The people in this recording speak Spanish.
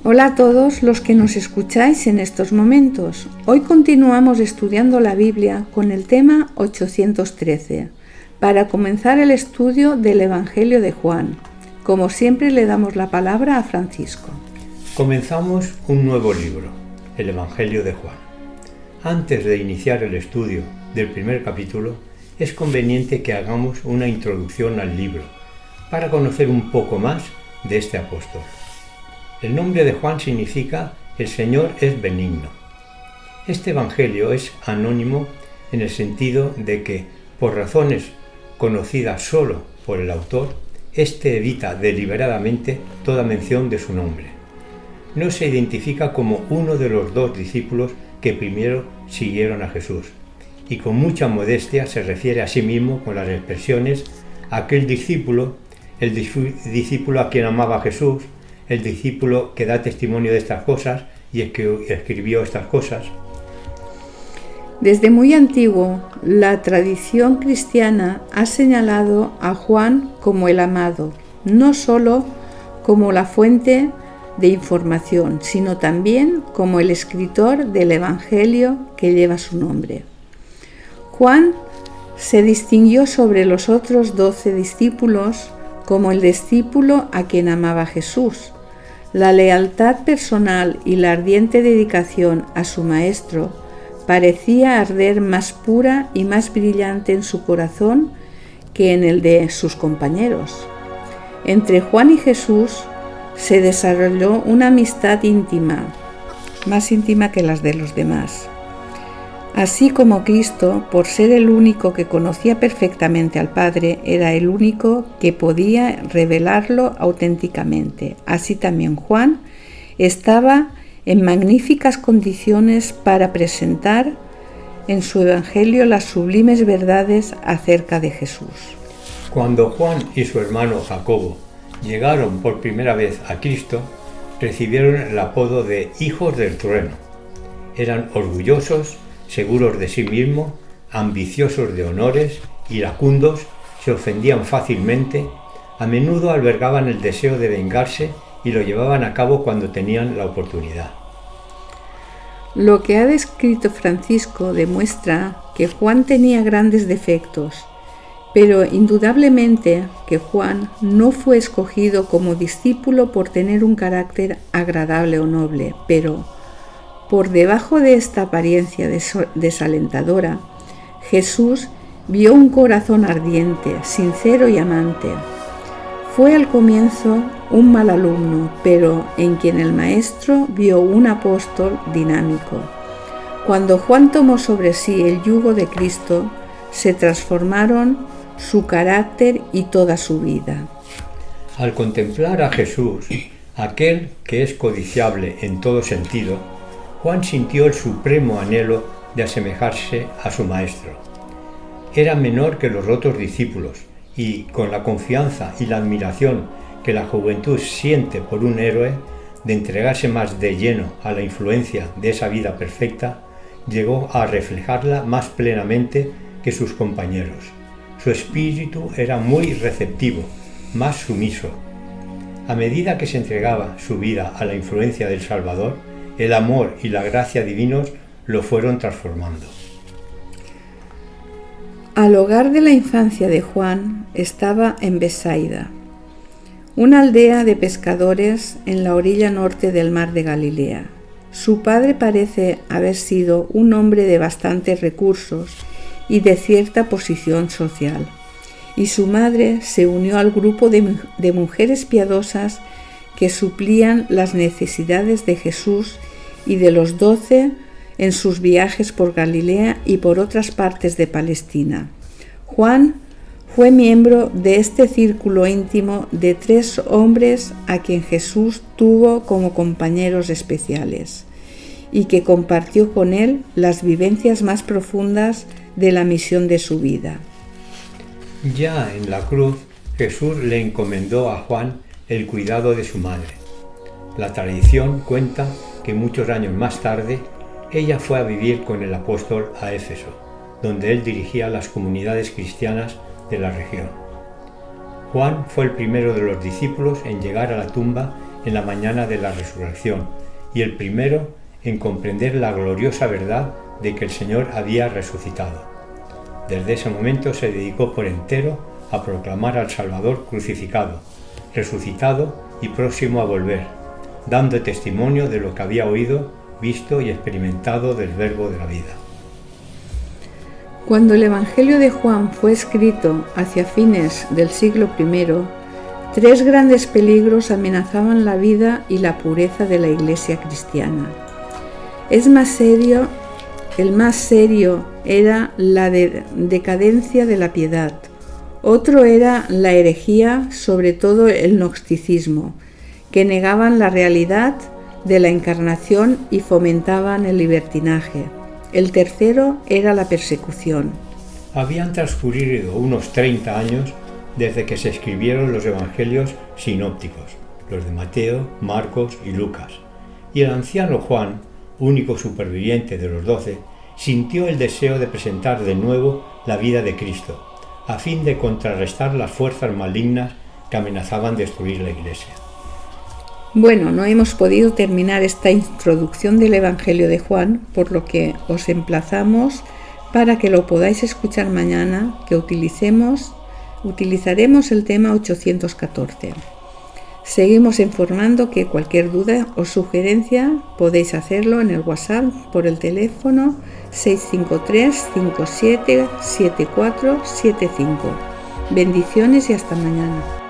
Hola a todos los que nos escucháis en estos momentos. Hoy continuamos estudiando la Biblia con el tema 813, para comenzar el estudio del Evangelio de Juan. Como siempre le damos la palabra a Francisco. Comenzamos un nuevo libro, el Evangelio de Juan. Antes de iniciar el estudio del primer capítulo, es conveniente que hagamos una introducción al libro, para conocer un poco más de este apóstol. El nombre de Juan significa «El Señor es benigno». Este Evangelio es anónimo en el sentido de que, por razones conocidas solo por el autor, éste evita deliberadamente toda mención de su nombre. No se identifica como uno de los dos discípulos que primero siguieron a Jesús, y con mucha modestia se refiere a sí mismo con las expresiones «aquel discípulo», el discípulo a quien amaba Jesús, el discípulo que da testimonio de estas cosas y el que escribió estas cosas. Desde muy antiguo, la tradición cristiana ha señalado a Juan como el amado, no solo como la fuente de información, sino también como el escritor del Evangelio que lleva su nombre. Juan se distinguió sobre los otros 12 discípulos como el discípulo a quien amaba Jesús. La lealtad personal y la ardiente dedicación a su maestro parecía arder más pura y más brillante en su corazón que en el de sus compañeros. Entre Juan y Jesús se desarrolló una amistad íntima, más íntima que las de los demás. Así como Cristo, por ser el único que conocía perfectamente al Padre, era el único que podía revelarlo auténticamente. Así también Juan estaba en magníficas condiciones para presentar en su Evangelio las sublimes verdades acerca de Jesús. Cuando Juan y su hermano Jacobo llegaron por primera vez a Cristo, recibieron el apodo de hijos del trueno. Eran orgullosos, seguros de sí mismos, ambiciosos de honores, iracundos, se ofendían fácilmente, a menudo albergaban el deseo de vengarse y lo llevaban a cabo cuando tenían la oportunidad. Lo que ha descrito Francisco demuestra que Juan tenía grandes defectos, pero indudablemente que Juan no fue escogido como discípulo por tener un carácter agradable o noble, pero por debajo de esta apariencia desalentadora, Jesús vio un corazón ardiente, sincero y amante. Fue al comienzo un mal alumno, pero en quien el Maestro vio un apóstol dinámico. Cuando Juan tomó sobre sí el yugo de Cristo, se transformaron su carácter y toda su vida. Al contemplar a Jesús, aquel que es codiciable en todo sentido, Juan sintió el supremo anhelo de asemejarse a su maestro. Era menor que los otros discípulos y, con la confianza y la admiración que la juventud siente por un héroe, de entregarse más de lleno a la influencia de esa vida perfecta, llegó a reflejarla más plenamente que sus compañeros. Su espíritu era muy receptivo, más sumiso. A medida que se entregaba su vida a la influencia del Salvador, el amor y la gracia divinos lo fueron transformando. Al hogar de la infancia de Juan estaba en Besaida, una aldea de pescadores en la orilla norte del mar de Galilea. Su padre parece haber sido un hombre de bastantes recursos y de cierta posición social, y su madre se unió al grupo de mujeres piadosas que suplían las necesidades de Jesús y de los 12 en sus viajes por Galilea y por otras partes de Palestina. Juan fue miembro de este círculo íntimo de 3 hombres a quien Jesús tuvo como compañeros especiales y que compartió con él las vivencias más profundas de la misión de su vida. Ya en la cruz, Jesús le encomendó a Juan el cuidado de su madre. La tradición cuenta que muchos años más tarde, ella fue a vivir con el apóstol a Éfeso, donde él dirigía las comunidades cristianas de la región. Juan fue el primero de los discípulos en llegar a la tumba en la mañana de la resurrección y el primero en comprender la gloriosa verdad de que el Señor había resucitado. Desde ese momento se dedicó por entero a proclamar al Salvador crucificado, resucitado y próximo a volver, dando testimonio de lo que había oído, visto y experimentado del Verbo de la vida. Cuando el Evangelio de Juan fue escrito hacia fines del siglo I, 3 grandes peligros amenazaban la vida y la pureza de la Iglesia cristiana. El más serio era la decadencia de la piedad. Otro era la herejía, sobre todo el gnosticismo, que negaban la realidad de la encarnación y fomentaban el libertinaje. El tercero era la persecución. Habían transcurrido unos 30 años desde que se escribieron los evangelios sinópticos, los de Mateo, Marcos y Lucas, y el anciano Juan, único superviviente de los 12, sintió el deseo de presentar de nuevo la vida de Cristo, a fin de contrarrestar las fuerzas malignas que amenazaban destruir la Iglesia. Bueno, no hemos podido terminar esta introducción del Evangelio de Juan, por lo que os emplazamos para que lo podáis escuchar mañana, que utilizaremos el tema 814. Seguimos informando que cualquier duda o sugerencia podéis hacerlo en el WhatsApp por el teléfono 653 57 74 75. Bendiciones y hasta mañana.